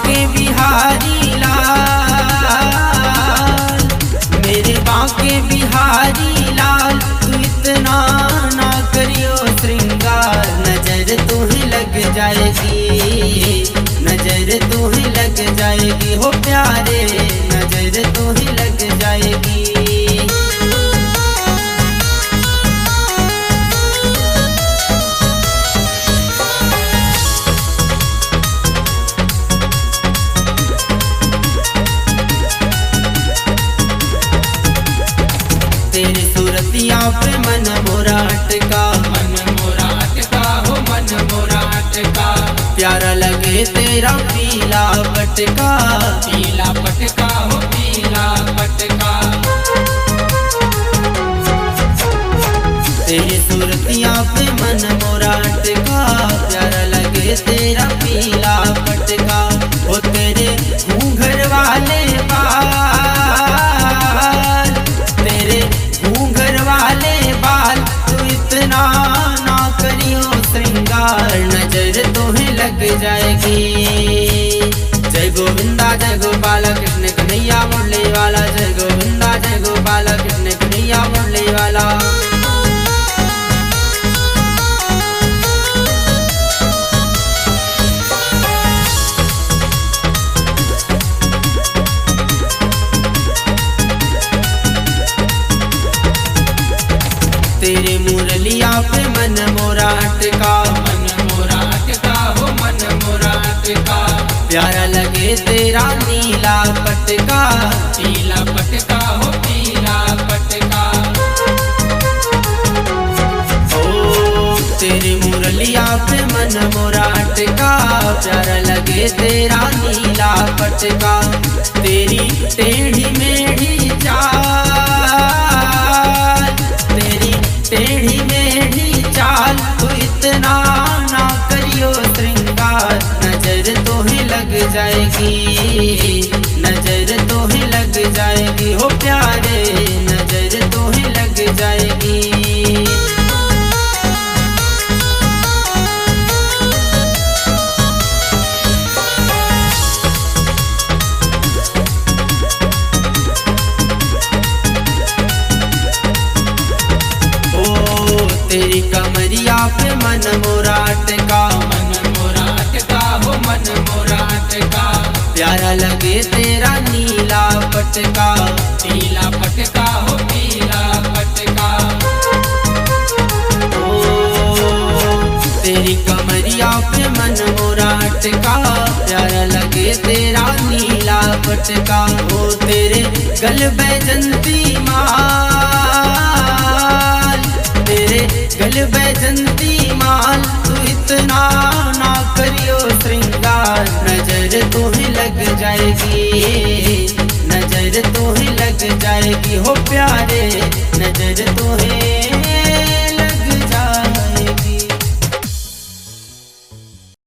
बांके बिहारी लाल, मेरे बांके बिहारी लाल, तू इतना ना करियो श्रृंगार, नजर तू ही लग जाएगी, नजर तू ही लग जाएगी हो प्यारे, नजर तू ही लग जाएगी। तेरी सूरतिया पे मन मोरा अटका, मन मोरा अटका हो मन मोरा अटका, प्यारा लगे तेरा पीला पटका, पीला पटका हो पीला पटका। तेरी सूरतिया पे मन मोरा अटका, प्यारा लगे तेरा पीला पटका, ओ तेरे घूंघर वाले बाल, तेरे घूंघर वाले बाल, तू इतना ना करियो श्रृंगार, नजर तो ही लग जाएगी। जय गोविंदा जय गोपाल कृष्ण कन्हैया मुरली वाला, जय गोविंदा जय गोपाल कृष्ण कन्हैया मुरली वाला। तेरे मुरलिया पे मन मोरा अटका, मन मोरा अटका हो मन मोरा अटका, प्यारा लगे तेरा नीला पटका, पीला पटका हो पीला पटका। ओ तेरे मुरलिया पे मन मोरा अटका, प्यारा लगे तेरा नीला पटका, तेरी टेढ़ी मेढ़ी चाल, तेरी टेढ़ी मेढ़ी चाल, तू इतना ना करियो श्रृंगार, नजर तो ही लग जाएगी, नजर तो ही लग जाएगी हो प्यारे, नजर तो ही लग जाएगी। तेरी कमरिया पे मन मोरा अटका, मन मोरा अटका हो मन मोरा अटका, प्यारा लगे तेरा नीला पटका, पीला पटका हो पीला पटका। ओ तेरी कमरिया पे मन मोरा अटका, प्यारा लगे तेरा नीला पटका, ओ तेरे गल बैजंती माल, तेरे गल बैजंती माल, तू इतना ना करियो श्रृंगार, नजर तो ही लग जाएगी, नजर तो ही लग जाएगी हो प्यारे, नजर तो ही